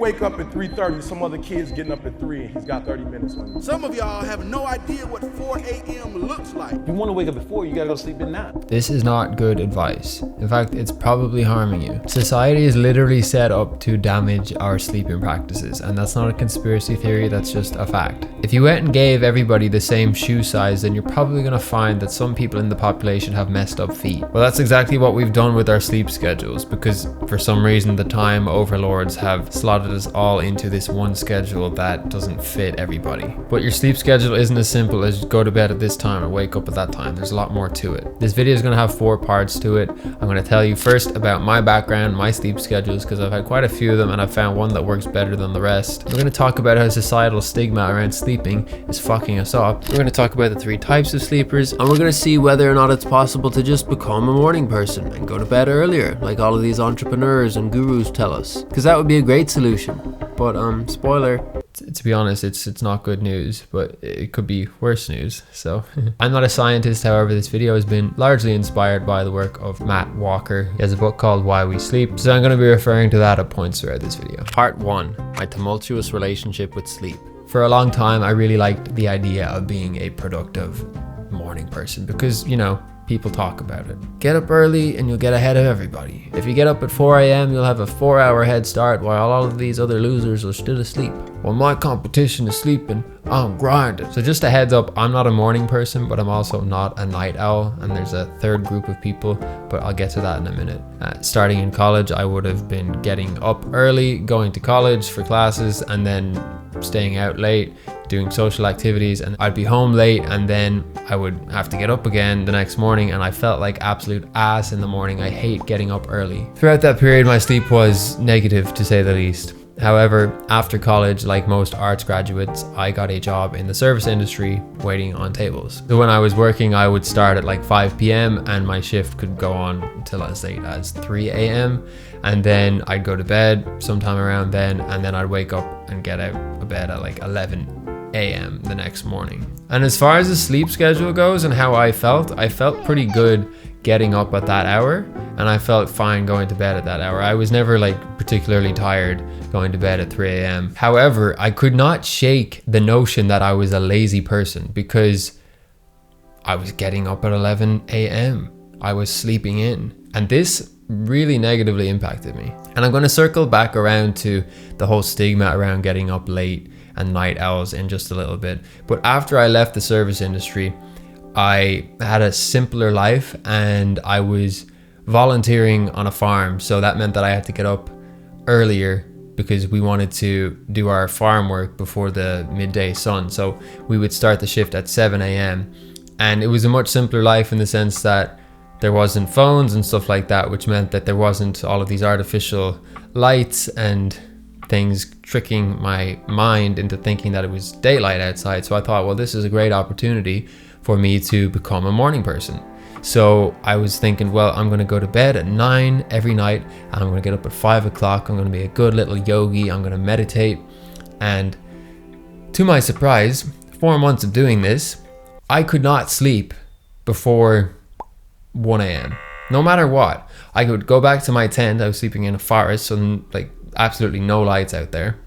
wake up at 3:30, some other kid's getting up at 3 and he's got 30 minutes on you. Some of y'all have no idea what 4 a.m. looks like. If you want to wake up at 4, you gotta go sleep at 9. This is not good advice. In fact, it's probably harming you. Society is literally set up to damage our sleeping practices, and that's not a conspiracy theory, that's just a fact. If you went and gave everybody the same shoe size, then you're probably gonna find that some people in the population have messed up feet. Well, that's exactly what we've done with our sleep schedules, because for some reason the time overlords have slotted us all into this one schedule that doesn't fit everybody. But your sleep schedule isn't as simple as go to bed at this time and wake up at that time. There's a lot more to it. This video is going to have 4 parts to it. I'm going to tell you first about my background, my sleep schedules, because I've had quite a few of them and I've found one that works better than the rest. We're going to talk about how societal stigma around sleeping is fucking us up. We're going to talk about the 3 types of sleepers, and we're going to see whether or not it's possible to just become a morning person and go to bed earlier, like all of these entrepreneurs and gurus tell us, because that would be a great solution. But spoiler, to be honest, it's not good news, but it could be worse news. So I'm not a scientist. However, this video has been largely inspired by the work of Matt Walker. He has a book called Why We Sleep, so I'm going to be referring to that at points throughout this video. Part 1, my tumultuous relationship with sleep. For a long time, I really liked the idea of being a productive morning person because, you know, people talk about it. Get up early and you'll get ahead of everybody. If you get up at 4 a.m, you'll have a 4-hour head start while all of these other losers are still asleep. Well, my competition is sleeping, I'm grinding. So just a heads up, I'm not a morning person, but I'm also not a night owl. And there's a third group of people, but I'll get to that in a minute. Starting in college, I would have been getting up early, going to college for classes, and then staying out late, doing social activities, and I'd be home late, and then I would have to get up again the next morning, and I felt like absolute ass in the morning. I hate getting up early. Throughout that period, my sleep was negative, to say the least. However, after college, like most arts graduates, I got a job in the service industry waiting on tables. So when I was working, I would start at like 5 p.m. and my shift could go on until as late as 3 a.m. And then I'd go to bed sometime around then, and then I'd wake up and get out of bed at like 11 a.m. the next morning. And as far as the sleep schedule goes and how I felt pretty good getting up at that hour, and I felt fine going to bed at that hour. I was never like particularly tired going to bed at 3 a.m. However, I could not shake the notion that I was a lazy person because I was getting up at 11 a.m. I was sleeping in, and this really negatively impacted me. And I'm going to circle back around to the whole stigma around getting up late and night owls in just a little bit. But after I left the service industry, I had a simpler life and I was volunteering on a farm. So that meant that I had to get up earlier because we wanted to do our farm work before the midday sun. So we would start the shift at 7 a.m. And it was a much simpler life in the sense that there wasn't phones and stuff like that, which meant that there wasn't all of these artificial lights and things tricking my mind into thinking that it was daylight outside. So I thought, well, this is a great opportunity for me to become a morning person. So I was thinking, well, I'm going to go to bed at 9 every night, and I'm going to get up at 5 o'clock. I'm going to be a good little yogi. I'm going to meditate. And to my surprise, 4 months of doing this, I could not sleep before 1 a.m. No matter what. I could go back to my tent. I was sleeping in a forest, so like absolutely no lights out there.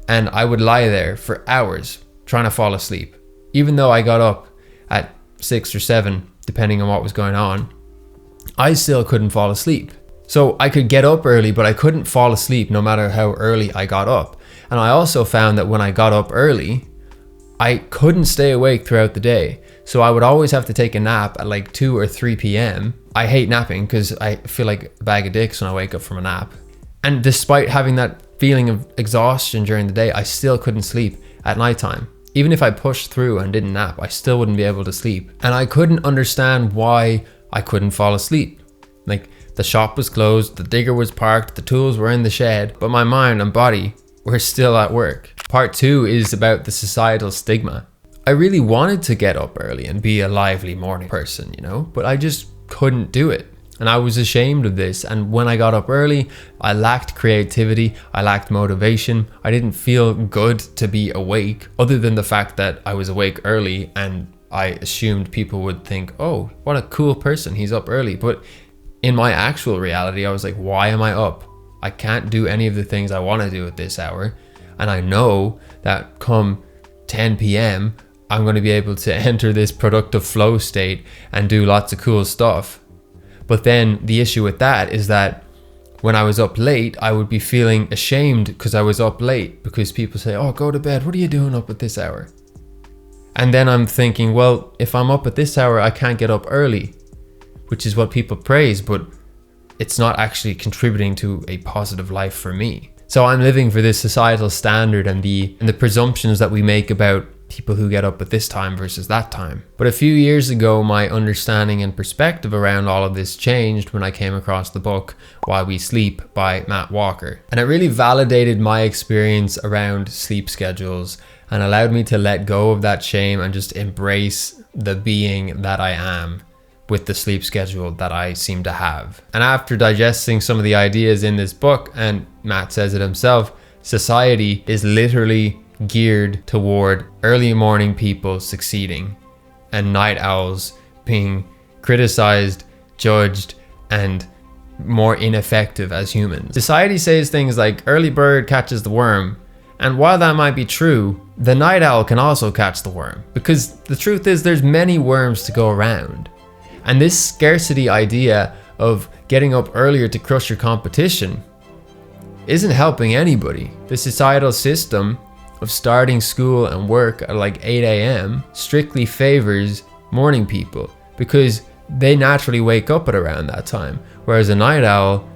And I would lie there for hours trying to fall asleep. Even though I got up at 6 or 7, depending on what was going on, I still couldn't fall asleep. So I could get up early, but I couldn't fall asleep no matter how early I got up. And I also found that when I got up early, I couldn't stay awake throughout the day. So I would always have to take a nap at like 2 or 3 p.m. I hate napping because I feel like a bag of dicks when I wake up from a nap. And despite having that feeling of exhaustion during the day, I still couldn't sleep at nighttime. Even if I pushed through and didn't nap, I still wouldn't be able to sleep. And I couldn't understand why I couldn't fall asleep. Like, the shop was closed, the digger was parked, the tools were in the shed, but my mind and body were still at work. Part 2 is about the societal stigma. I really wanted to get up early and be a lively morning person, you know, but I just couldn't do it. And I was ashamed of this. And when I got up early, I lacked creativity. I lacked motivation. I didn't feel good to be awake, other than the fact that I was awake early and I assumed people would think, oh, what a cool person, he's up early. But in my actual reality, I was like, why am I up? I can't do any of the things I want to do at this hour. And I know that come 10 p.m., I'm going to be able to enter this productive flow state and do lots of cool stuff. But then the issue with that is that when I was up late, I would be feeling ashamed because I was up late, because people say, oh, go to bed. What are you doing up at this hour? And then I'm thinking, well, if I'm up at this hour, I can't get up early, which is what people praise, but it's not actually contributing to a positive life for me. So I'm living for this societal standard and the presumptions that we make about people who get up at this time versus that time. But a few years ago, my understanding and perspective around all of this changed when I came across the book Why We Sleep by Matt Walker. And it really validated my experience around sleep schedules and allowed me to let go of that shame and just embrace the being that I am with the sleep schedule that I seem to have. And after digesting some of the ideas in this book, and Matt says it himself, society is literally geared toward early morning people succeeding and night owls being criticized, judged, and more ineffective as humans. Society says things like early bird catches the worm. And while that might be true, the night owl can also catch the worm, because the truth is there's many worms to go around. And this scarcity idea of getting up earlier to crush your competition isn't helping anybody. The societal system of starting school and work at like 8 a.m. strictly favors morning people because they naturally wake up at around that time. Whereas a night owl,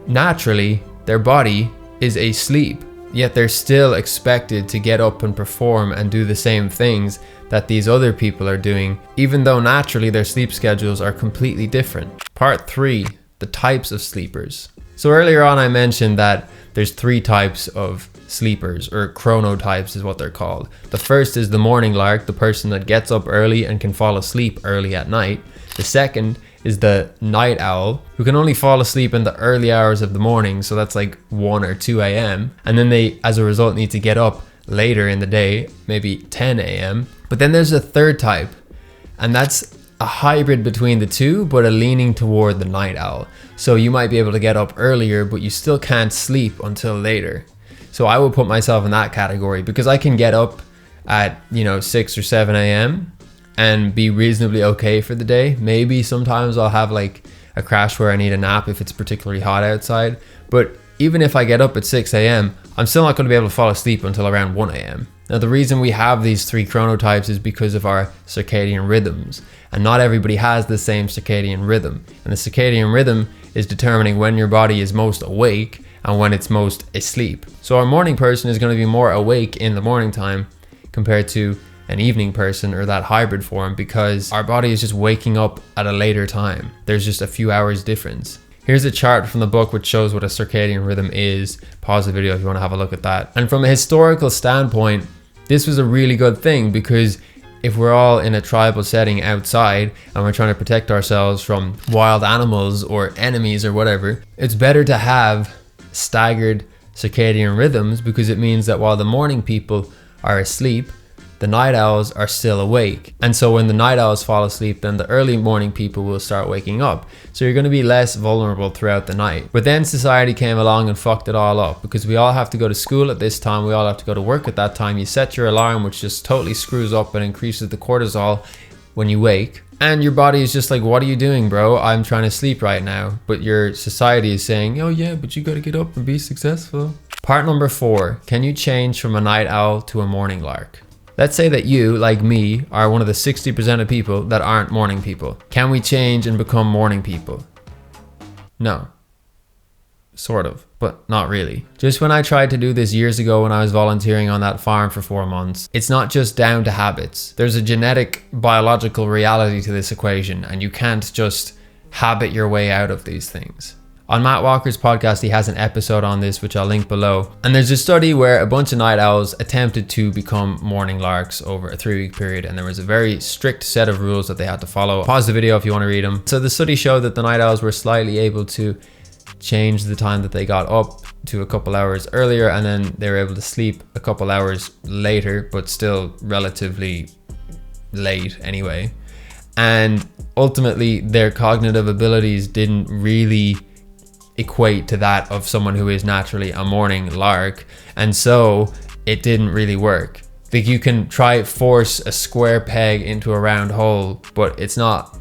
naturally, their body is asleep, yet they're still expected to get up and perform and do the same things that these other people are doing, even though naturally their sleep schedules are completely different. Part 3, the types of sleepers. So earlier on I mentioned that there's 3 types of sleepers, or chronotypes is what they're called. The first is the morning lark, the person that gets up early and can fall asleep early at night. The second is the night owl, who can only fall asleep in the early hours of the morning, so that's like 1 or 2 a.m. And then they, as a result, need to get up later in the day, maybe 10 a.m. But then there's a third type, and that's a hybrid between the two, but a leaning toward the night owl. So you might be able to get up earlier, but you still can't sleep until later. So I would put myself in that category because I can get up at, 6 or 7 a.m. and be reasonably okay for the day. Maybe sometimes I'll have like a crash where I need a nap if it's particularly hot outside. But even if I get up at 6 a.m., I'm still not going to be able to fall asleep until around 1 a.m. Now, the reason we have these 3 chronotypes is because of our circadian rhythms. And not everybody has the same circadian rhythm. And the circadian rhythm is determining when your body is most awake and when it's most asleep. So our morning person is going to be more awake in the morning time compared to an evening person, or that hybrid form, because our body is just waking up at a later time. There's just a few hours difference. Here's a chart from the book which shows what a circadian rhythm is. Pause the video if you want to have a look at that. And from a historical standpoint, this was a really good thing, because if we're all in a tribal setting outside and we're trying to protect ourselves from wild animals or enemies or whatever, it's better to have staggered circadian rhythms, because it means that while the morning people are asleep, the night owls are still awake. And so when the night owls fall asleep, then the early morning people will start waking up. So you're going to be less vulnerable throughout the night. But then society came along and fucked it all up, because we all have to go to school at this time. We all have to go to work at that time. You set your alarm, which just totally screws up and increases the cortisol when you wake. And your body is just like, what are you doing, bro? I'm trying to sleep right now. But your society is saying, oh yeah, but you got to get up and be successful. Part number 4, can you change from a night owl to a morning lark? Let's say that you, like me, are one of the 60% of people that aren't morning people. Can we change and become morning people? No. Sort of, but not really. Just when I tried to do this years ago when I was volunteering on that farm for 4 months, it's not just down to habits. There's a genetic, biological reality to this equation, and you can't just habit your way out of these things. On Matt Walker's podcast, he has an episode on this, which I'll link below. And there's a study where a bunch of night owls attempted to become morning larks over a 3-week period. And there was a very strict set of rules that they had to follow. Pause the video if you want to read them. So the study showed that the night owls were slightly able to change the time that they got up to a couple hours earlier. And then they were able to sleep a couple hours later, but still relatively late anyway. And ultimately, their cognitive abilities didn't really equate to that of someone who is naturally a morning lark, and so it didn't really work. Like, you can try force a square peg into a round hole, but it's not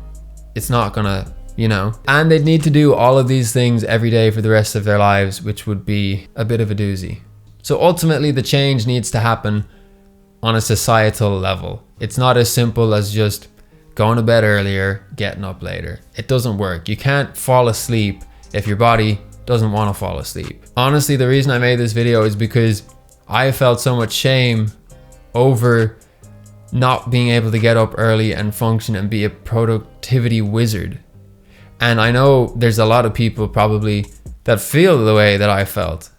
gonna, you know. And they'd need to do all of these things every day for the rest of their lives, which would be a bit of a doozy. So ultimately the change needs to happen on a societal level. It's not as simple as just going to bed earlier, getting up later. It doesn't work. You can't fall asleep if your body doesn't want to fall asleep. Honestly, the reason I made this video is because I felt so much shame over not being able to get up early and function and be a productivity wizard. And I know there's a lot of people probably that feel the way that I felt.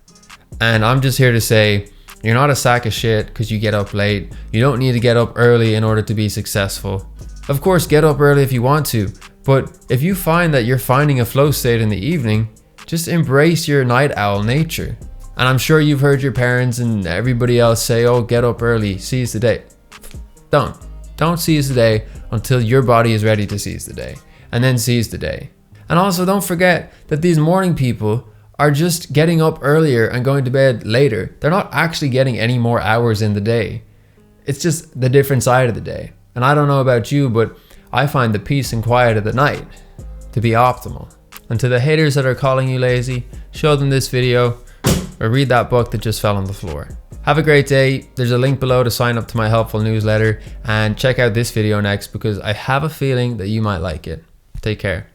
And I'm just here to say, you're not a sack of shit because you get up late. You don't need to get up early in order to be successful. Of course, get up early if you want to, but if you find that you're finding a flow state in the evening, just embrace your night owl nature. And I'm sure you've heard your parents and everybody else say, oh, get up early, seize the day. Don't seize the day until your body is ready to seize the day, and then seize the day. And also don't forget that these morning people are just getting up earlier and going to bed later. They're not actually getting any more hours in the day. It's just the different side of the day. And I don't know about you, but I find the peace and quiet of the night to be optimal. And to the haters that are calling you lazy, show them this video or read that book that just fell on the floor. Have a great day. There's a link below to sign up to my helpful newsletter, and check out this video next because I have a feeling that you might like it. Take care.